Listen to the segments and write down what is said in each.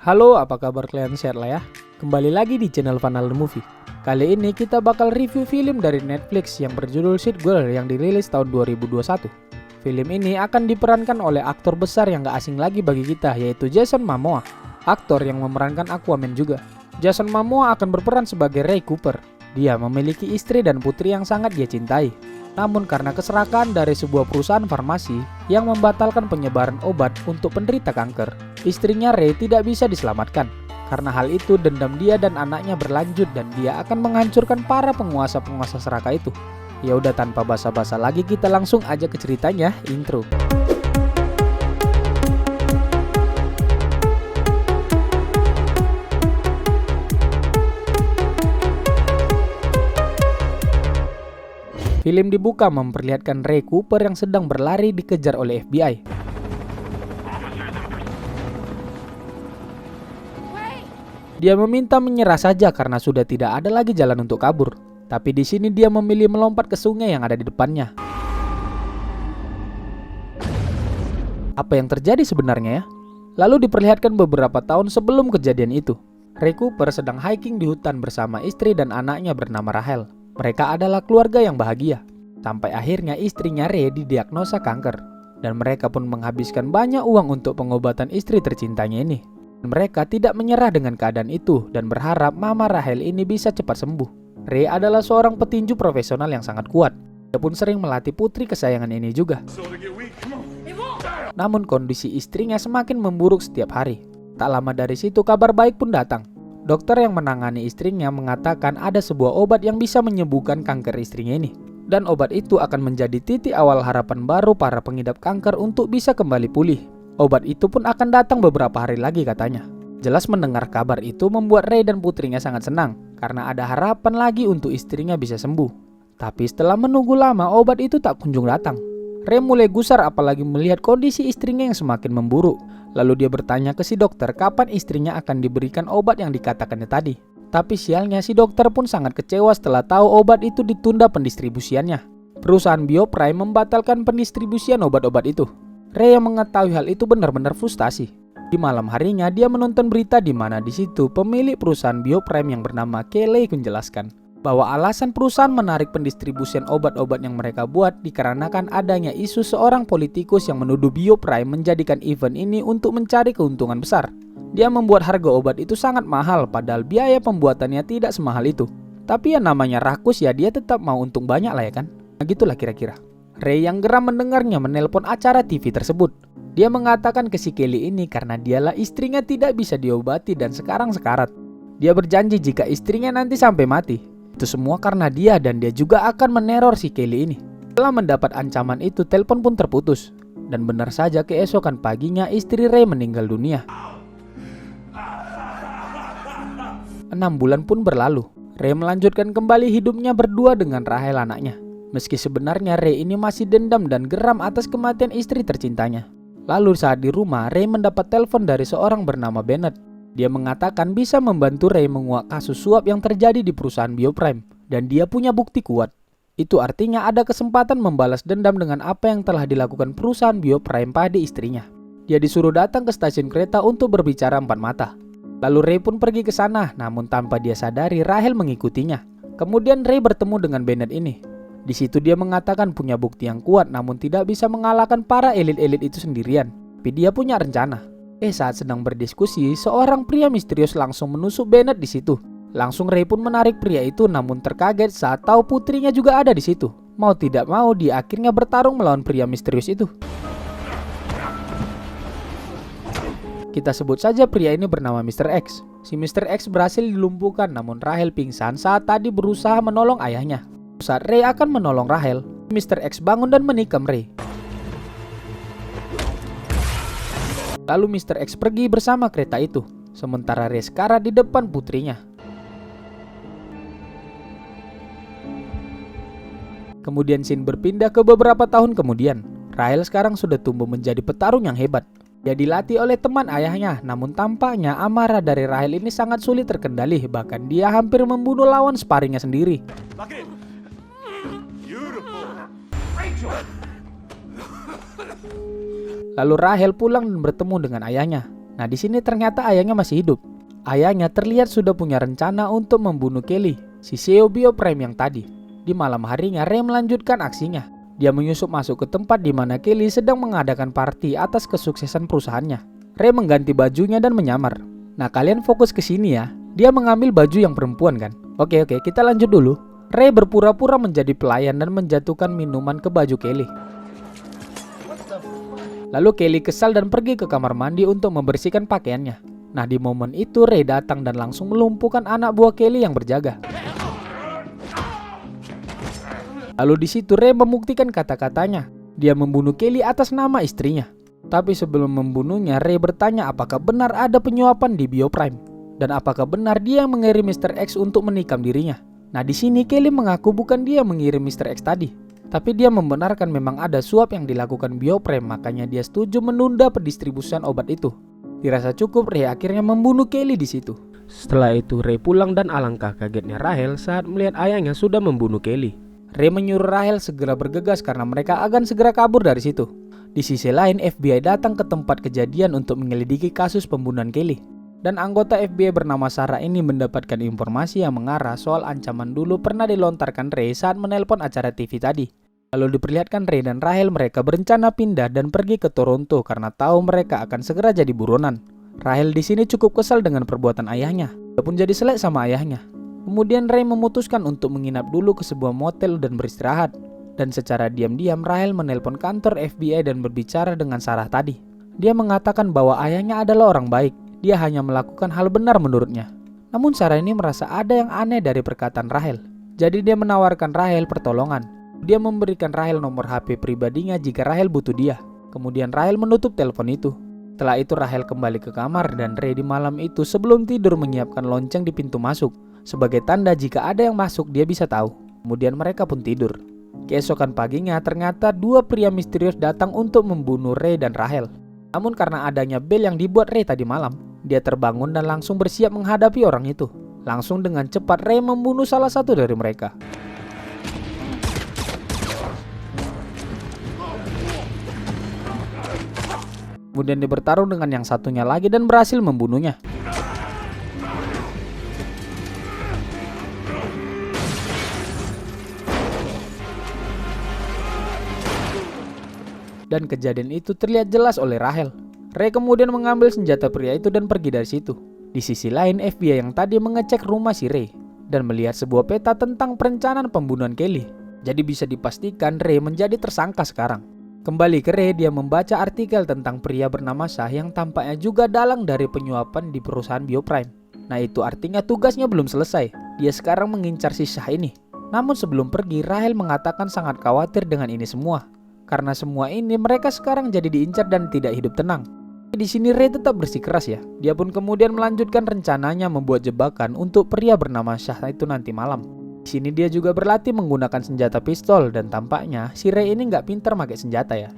Halo, apa kabar kalian, sehat lah ya? Kembali lagi di channel Fanal The Movie. Kali ini kita bakal review film dari Netflix yang berjudul Sweet Girl yang dirilis tahun 2021. Film ini akan diperankan oleh aktor besar yang gak asing lagi bagi kita, yaitu Jason Momoa, aktor yang memerankan Aquaman juga. Jason Momoa akan berperan sebagai Ray Cooper. Dia memiliki istri dan putri yang sangat dia cintai. Namun karena keserakaan dari sebuah perusahaan farmasi yang membatalkan penyebaran obat untuk penderita kanker, istrinya Ray tidak bisa diselamatkan. Karena hal itu, dendam dia dan anaknya berlanjut dan dia akan menghancurkan para penguasa-penguasa serakah itu. Ya udah, tanpa basa-basa lagi kita langsung aja ke ceritanya, intro. Film dibuka memperlihatkan Ray Cooper yang sedang berlari dikejar oleh FBI. Dia meminta menyerah saja karena sudah tidak ada lagi jalan untuk kabur. Tapi di sini dia memilih melompat ke sungai yang ada di depannya. Apa yang terjadi sebenarnya ya? Lalu diperlihatkan beberapa tahun sebelum kejadian itu. Ray Cooper sedang hiking di hutan bersama istri dan anaknya bernama Rachel. Mereka adalah keluarga yang bahagia. Sampai akhirnya istrinya Ray didiagnosa kanker. Dan mereka pun menghabiskan banyak uang untuk pengobatan istri tercintanya ini. Mereka tidak menyerah dengan keadaan itu dan berharap Mama Rachel ini bisa cepat sembuh. Ray adalah seorang petinju profesional yang sangat kuat. Dia pun sering melatih putri kesayangan ini juga. Namun kondisi istrinya semakin memburuk setiap hari. Tak lama dari situ kabar baik pun datang. Dokter yang menangani istrinya mengatakan ada sebuah obat yang bisa menyembuhkan kanker istrinya ini. Dan obat itu akan menjadi titik awal harapan baru para pengidap kanker untuk bisa kembali pulih. Obat itu pun akan datang beberapa hari lagi katanya. Jelas mendengar kabar itu membuat Ray dan putrinya sangat senang. Karena ada harapan lagi untuk istrinya bisa sembuh. Tapi setelah menunggu lama obat itu tak kunjung datang. Ray mulai gusar apalagi melihat kondisi istrinya yang semakin memburuk. Lalu dia bertanya ke si dokter kapan istrinya akan diberikan obat yang dikatakannya tadi. Tapi sialnya si dokter pun sangat kecewa setelah tahu obat itu ditunda pendistribusiannya. Perusahaan Bioprime membatalkan pendistribusian obat-obat itu. Ray yang mengetahui hal itu benar-benar frustasi. Di malam harinya dia menonton berita di mana di situ pemilik perusahaan Bioprime yang bernama Kelly menjelaskan bahwa alasan perusahaan menarik pendistribusian obat-obat yang mereka buat dikarenakan adanya isu seorang politikus yang menuduh Bioprime menjadikan event ini untuk mencari keuntungan besar. Dia membuat harga obat itu sangat mahal padahal biaya pembuatannya tidak semahal itu. Tapi ya namanya rakus ya, dia tetap mau untung banyak lah ya kan. Nah gitulah kira-kira. Ray yang geram mendengarnya menelpon acara TV tersebut. Dia mengatakan ke si Kelly ini karena dialah istrinya tidak bisa diobati dan sekarang sekarat. Dia berjanji jika istrinya nanti sampai mati. Itu semua karena dia dan dia juga akan meneror si Kelly ini. Setelah mendapat ancaman itu, telepon pun terputus. Dan benar saja keesokan paginya istri Ray meninggal dunia. 6 bulan pun berlalu. Ray melanjutkan kembali hidupnya berdua dengan Rachel anaknya. Meski sebenarnya Ray ini masih dendam dan geram atas kematian istri tercintanya. Lalu saat di rumah, Ray mendapat telepon dari seorang bernama Bennett. Dia mengatakan bisa membantu Ray menguak kasus suap yang terjadi di perusahaan Bioprime. Dan dia punya bukti kuat. Itu artinya ada kesempatan membalas dendam dengan apa yang telah dilakukan perusahaan Bioprime pada istrinya. Dia disuruh datang ke stasiun kereta untuk berbicara empat mata. Lalu Ray pun pergi ke sana, namun tanpa dia sadari Rachel mengikutinya. Kemudian Ray bertemu dengan Bennett ini. Di situ dia mengatakan punya bukti yang kuat namun tidak bisa mengalahkan para elit-elit itu sendirian. Tapi dia punya rencana. Saat sedang berdiskusi, seorang pria misterius langsung menusuk Bennett di situ. Langsung Ray pun menarik pria itu namun terkaget saat tahu putrinya juga ada di situ. Mau tidak mau dia akhirnya bertarung melawan pria misterius itu. Kita sebut saja pria ini bernama Mr. X. Si Mr. X berhasil dilumpuhkan namun Rachel pingsan saat tadi berusaha menolong ayahnya. Saat Ray akan menolong Rachel, Mr. X bangun dan menikam Ray. Lalu Mr. X pergi bersama kereta itu, sementara Ray sekarat di depan putrinya. Kemudian scene berpindah ke beberapa tahun kemudian. Rachel sekarang sudah tumbuh menjadi petarung yang hebat. Dia dilatih oleh teman ayahnya, namun tampaknya amarah dari Rachel ini sangat sulit terkendali. Bahkan dia hampir membunuh lawan sparringnya sendiri. Lalu Rachel pulang dan bertemu dengan ayahnya. Nah di sini ternyata ayahnya masih hidup. Ayahnya terlihat sudah punya rencana untuk membunuh Kelly, si CEO Bioprime yang tadi. Di malam harinya Ray melanjutkan aksinya. Dia menyusup masuk ke tempat di mana Kelly sedang mengadakan party atas kesuksesan perusahaannya. Ray mengganti bajunya dan menyamar. Nah kalian fokus ke sini ya. Dia mengambil baju yang perempuan kan. Oke, kita lanjut dulu. Ray berpura-pura menjadi pelayan dan menjatuhkan minuman ke baju Kelly. Lalu Kelly kesal dan pergi ke kamar mandi untuk membersihkan pakaiannya. Nah di momen itu Ray datang dan langsung melumpuhkan anak buah Kelly yang berjaga. Lalu di situ Ray membuktikan kata-katanya. Dia membunuh Kelly atas nama istrinya. Tapi sebelum membunuhnya, Ray bertanya apakah benar ada penyuapan di Bioprime dan apakah benar dia yang mengirim Mr. X untuk menikam dirinya. Nah di sini Kelly mengaku bukan dia yang mengirim Mr. X tadi, tapi dia membenarkan memang ada suap yang dilakukan Bioprime, makanya dia setuju menunda pendistribusian obat itu. Dirasa cukup, Ray akhirnya membunuh Kelly di situ. Setelah itu Ray pulang dan alangkah kagetnya Rahel saat melihat ayahnya sudah membunuh Kelly. Ray menyuruh Rahel segera bergegas karena mereka akan segera kabur dari situ. Di sisi lain, FBI datang ke tempat kejadian untuk menyelidiki kasus pembunuhan Kelly. Dan anggota FBI bernama Sarah ini mendapatkan informasi yang mengarah soal ancaman dulu pernah dilontarkan Ray saat menelpon acara TV tadi. Lalu diperlihatkan Ray dan Rahel mereka berencana pindah dan pergi ke Toronto karena tahu mereka akan segera jadi buronan. Rahel di sini cukup kesal dengan perbuatan ayahnya. Dia pun jadi selek sama ayahnya. Kemudian Ray memutuskan untuk menginap dulu ke sebuah motel dan beristirahat. Dan secara diam-diam Rahel menelpon kantor FBI dan berbicara dengan Sarah tadi. Dia mengatakan bahwa ayahnya adalah orang baik. Dia hanya melakukan hal benar menurutnya. Namun Sarah ini merasa ada yang aneh dari perkataan Rahel. Jadi dia menawarkan Rahel pertolongan. Dia memberikan Rahel nomor HP pribadinya jika Rahel butuh dia. Kemudian Rahel menutup telepon itu. Setelah itu Rahel kembali ke kamar dan Ray di malam itu sebelum tidur menyiapkan lonceng di pintu masuk. Sebagai tanda jika ada yang masuk dia bisa tahu. Kemudian mereka pun tidur. Keesokan paginya ternyata dua pria misterius datang untuk membunuh Ray dan Rahel. Namun karena adanya bel yang dibuat Ray tadi malam, dia terbangun dan langsung bersiap menghadapi orang itu. Langsung dengan cepat Ray membunuh salah satu dari mereka. Kemudian dia bertarung dengan yang satunya lagi dan berhasil membunuhnya. Dan kejadian itu terlihat jelas oleh Rahel. Ray kemudian mengambil senjata pria itu dan pergi dari situ. Di sisi lain, FBI yang tadi mengecek rumah si Ray dan melihat sebuah peta tentang perencanaan pembunuhan Kelly. Jadi bisa dipastikan Ray menjadi tersangka sekarang. Kembali ke Ray, dia membaca artikel tentang pria bernama Shah yang tampaknya juga dalang dari penyuapan di perusahaan Bioprime. Nah itu artinya tugasnya belum selesai. Dia sekarang mengincar si Shah ini. Namun sebelum pergi, Rahel mengatakan sangat khawatir dengan ini semua. Karena semua ini mereka sekarang jadi diincar dan tidak hidup tenang. Di sini Ray tetap bersikeras ya. Dia pun kemudian melanjutkan rencananya membuat jebakan untuk pria bernama Shah itu nanti malam. Di sini dia juga berlatih menggunakan senjata pistol dan tampaknya si Ray ini nggak pintar pakai senjata ya.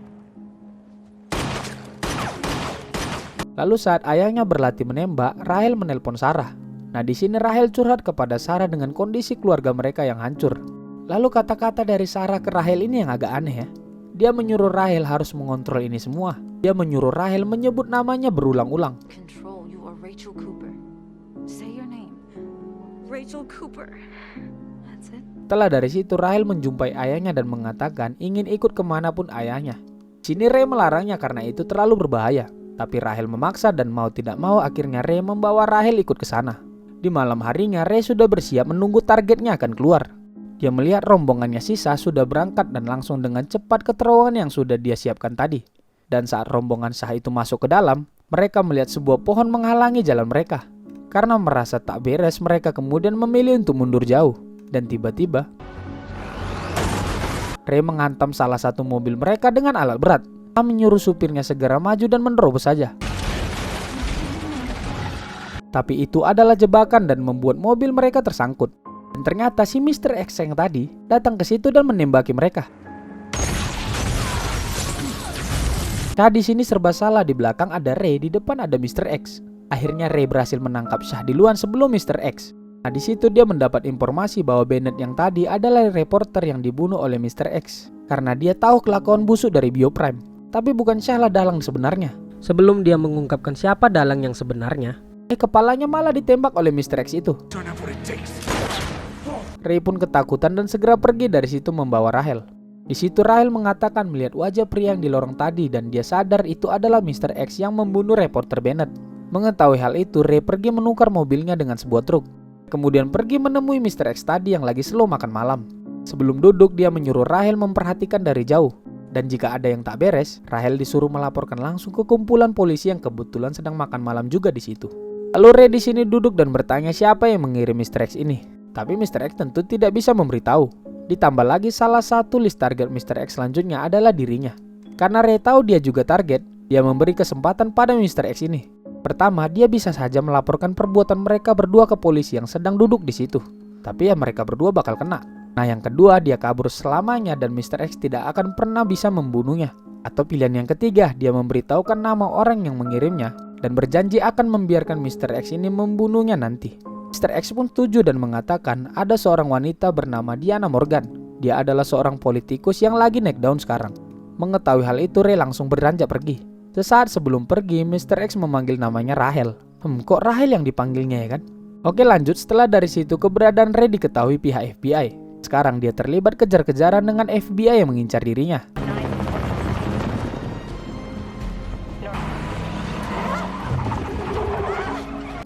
Lalu saat ayahnya berlatih menembak, Rahel menelpon Sarah. Nah di sini Rahel curhat kepada Sarah dengan kondisi keluarga mereka yang hancur. Lalu kata-kata dari Sarah ke Rahel ini yang agak aneh ya. Dia menyuruh Rahel harus mengontrol ini semua. Dia menyuruh Rahel menyebut namanya berulang-ulang. Control, you are Rachel Cooper. Say your name. Rachel Cooper. That's it. Setelah dari situ Rahel menjumpai ayahnya dan mengatakan ingin ikut kemanapun ayahnya. Sini Ray melarangnya karena itu terlalu berbahaya. Tapi Rahel memaksa dan mau tidak mau akhirnya Ray membawa Rahel ikut ke sana. Di malam harinya Ray sudah bersiap menunggu targetnya akan keluar. Dia melihat rombongannya sisa sudah berangkat dan langsung dengan cepat ke terowongan yang sudah dia siapkan tadi. Dan saat rombongan Shah itu masuk ke dalam, mereka melihat sebuah pohon menghalangi jalan mereka. Karena merasa tak beres, mereka kemudian memilih untuk mundur jauh. Dan tiba-tiba Ray menghantam salah satu mobil mereka dengan alat berat. Dia menyuruh supirnya segera maju dan menerobos saja. Tapi itu adalah jebakan dan membuat mobil mereka tersangkut. Dan ternyata si Mr. X yang tadi datang ke situ dan menembaki mereka. Nah di sini serba salah, di belakang ada Ray, di depan ada Mr. X. Akhirnya Ray berhasil menangkap Shah duluan sebelum Mr. X. Nah di situ dia mendapat informasi bahwa Bennett yang tadi adalah reporter yang dibunuh oleh Mr. X. Karena dia tahu kelakuan busuk dari Bioprime. Tapi bukan Shah lah dalang sebenarnya. Sebelum dia mengungkapkan siapa dalang yang sebenarnya, kepalanya malah ditembak oleh Mr. X itu. Ray pun ketakutan dan segera pergi dari situ membawa Rahel. Di situ Rahel mengatakan melihat wajah pria yang di lorong tadi dan dia sadar itu adalah Mr. X yang membunuh reporter Bennett. Mengetahui hal itu, Ray pergi menukar mobilnya dengan sebuah truk. Kemudian pergi menemui Mr. X tadi yang lagi slow makan malam. Sebelum duduk, dia menyuruh Rahel memperhatikan dari jauh. Dan jika ada yang tak beres, Rahel disuruh melaporkan langsung ke kumpulan polisi yang kebetulan sedang makan malam juga di situ. Lalu Ray di sini duduk dan bertanya siapa yang mengirim Mr. X ini. Tapi Mr. X tentu tidak bisa memberitahu. Ditambah lagi salah satu list target Mr. X selanjutnya adalah dirinya. Karena Ray tahu dia juga target, dia memberi kesempatan pada Mr. X ini. Pertama, dia bisa saja melaporkan perbuatan mereka berdua ke polisi yang sedang duduk di situ. Tapi ya mereka berdua bakal kena. Nah yang kedua, dia kabur selamanya dan Mr. X tidak akan pernah bisa membunuhnya. Atau pilihan yang ketiga, dia memberitahukan nama orang yang mengirimnya dan berjanji akan membiarkan Mr. X ini membunuhnya nanti. Mr. X pun setuju dan mengatakan ada seorang wanita bernama Diana Morgan. Dia adalah seorang politikus yang lagi naik daun sekarang. Mengetahui hal itu, Ray langsung beranjak pergi. Sesaat sebelum pergi, Mr. X memanggil namanya Rahel. Kok Rahel yang dipanggilnya ya kan? Oke lanjut, setelah dari situ keberadaan Ray diketahui pihak FBI. Sekarang dia terlibat kejar-kejaran dengan FBI yang mengincar dirinya.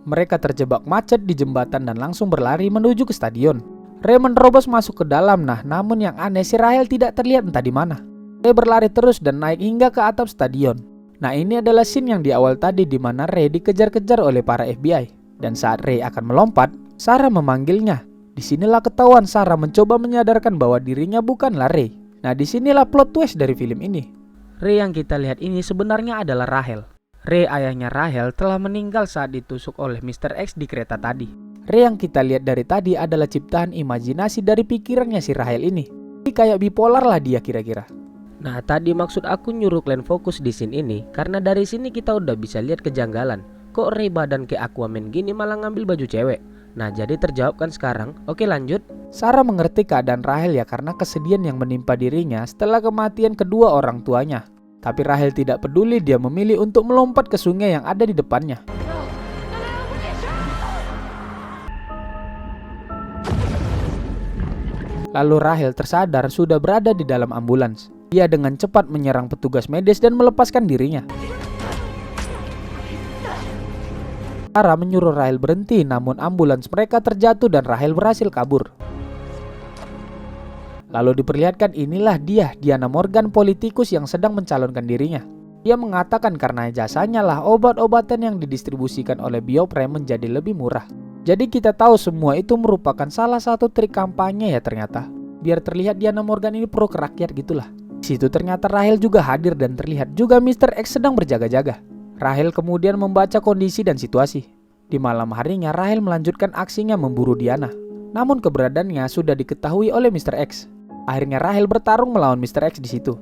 Mereka terjebak macet di jembatan dan langsung berlari menuju ke stadion. Ray menerobos masuk ke dalam, namun yang aneh si Rahel tidak terlihat entah di mana. Ray berlari terus dan naik hingga ke atap stadion. Nah ini adalah scene yang di awal tadi di mana Ray dikejar-kejar oleh para FBI. Dan saat Ray akan melompat, Sarah memanggilnya. Disinilah ketahuan Sarah mencoba menyadarkan bahwa dirinya bukanlah Ray. Nah disinilah plot twist dari film ini. Ray yang kita lihat ini sebenarnya adalah Rahel. Ray ayahnya Rahel telah meninggal saat ditusuk oleh Mr. X di kereta tadi. Ray yang kita lihat dari tadi adalah ciptaan imajinasi dari pikirannya si Rahel ini. Ini kayak bipolar lah dia kira-kira. Nah tadi maksud aku nyuruh kalian fokus di scene ini karena dari sini kita udah bisa lihat kejanggalan. Kok Ray badan kayak Aquaman gini malah ngambil baju cewek? Nah jadi terjawab kan sekarang. Oke lanjut. Sarah mengerti keadaan Rahel ya karena kesedihan yang menimpa dirinya setelah kematian kedua orang tuanya. Tapi Rahel tidak peduli, dia memilih untuk melompat ke sungai yang ada di depannya. Lalu Rahel tersadar sudah berada di dalam ambulans. Dia dengan cepat menyerang petugas medis dan melepaskan dirinya. Sarah menyuruh Rahel berhenti, namun ambulans mereka terjatuh dan Rahel berhasil kabur. Lalu diperlihatkan inilah dia, Diana Morgan, politikus yang sedang mencalonkan dirinya. Dia mengatakan karena jasanya lah obat-obatan yang didistribusikan oleh Bioprem menjadi lebih murah. Jadi kita tahu semua itu merupakan salah satu trik kampanye ya ternyata. Biar terlihat Diana Morgan ini pro ke rakyat gitulah. Di situ ternyata Rahel juga hadir dan terlihat juga Mr. X sedang berjaga-jaga. Rahel kemudian membaca kondisi dan situasi. Di malam harinya Rahel melanjutkan aksinya memburu Diana. Namun keberadaannya sudah diketahui oleh Mr. X. Akhirnya Rahel bertarung melawan Mr. X di situ.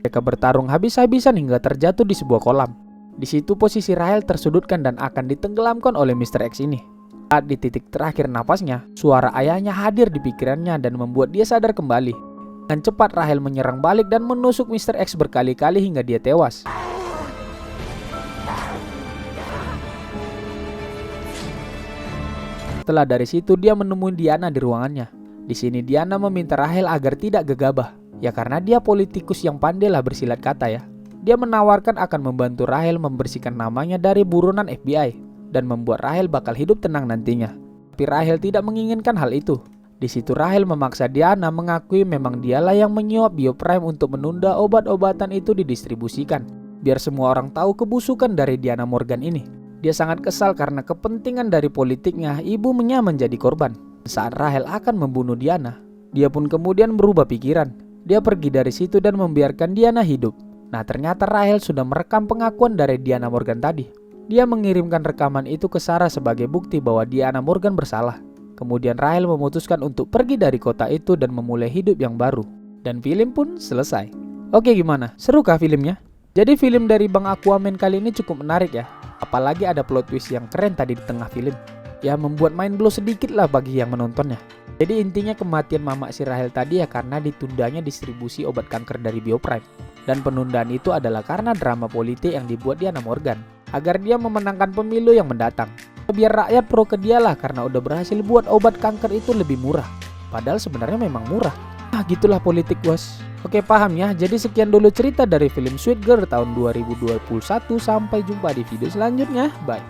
Mereka bertarung habis-habisan hingga terjatuh di sebuah kolam. Di situ posisi Rahel tersudutkan dan akan ditenggelamkan oleh Mr. X ini. Saat di titik terakhir napasnya, suara ayahnya hadir di pikirannya dan membuat dia sadar kembali. Dengan cepat Rahel menyerang balik dan menusuk Mr. X berkali-kali hingga dia tewas. Setelah dari situ dia menemui Diana di ruangannya. Di sini Diana meminta Rahel agar tidak gegabah. Ya karena dia politikus yang pandai lah bersilat kata ya. Dia menawarkan akan membantu Rahel membersihkan namanya dari buronan FBI dan membuat Rahel bakal hidup tenang nantinya. Tapi Rahel tidak menginginkan hal itu. Di situ Rahel memaksa Diana mengakui memang dialah yang menyuap Bioprime untuk menunda obat-obatan itu didistribusikan. Biar semua orang tahu kebusukan dari Diana Morgan ini. Dia sangat kesal karena kepentingan dari politiknya ibunya menjadi korban. Saat Rahel akan membunuh Diana, dia pun kemudian berubah pikiran. Dia pergi dari situ dan membiarkan Diana hidup. Nah ternyata Rahel sudah merekam pengakuan dari Diana Morgan tadi. Dia mengirimkan rekaman itu ke Sarah sebagai bukti bahwa Diana Morgan bersalah. Kemudian Rahel memutuskan untuk pergi dari kota itu dan memulai hidup yang baru. Dan film pun selesai. Oke gimana? Serukah filmnya? Jadi film dari Bang Aquaman kali ini cukup menarik ya. Apalagi ada plot twist yang keren tadi di tengah film. Ya membuat mind blow sedikit lah bagi yang menontonnya. Jadi intinya kematian Mamak si Rahel tadi ya karena ditundanya distribusi obat kanker dari Bioprime. Dan penundaan itu adalah karena drama politik yang dibuat Diana Morgan agar dia memenangkan pemilu yang mendatang. Biar rakyat pro ke dia lah karena udah berhasil buat obat kanker itu lebih murah. Padahal sebenarnya memang murah. Gitulah politik bos. Oke paham ya. Jadi sekian dulu cerita dari film Sweet Girl tahun 2021. Sampai jumpa di video selanjutnya. Bye.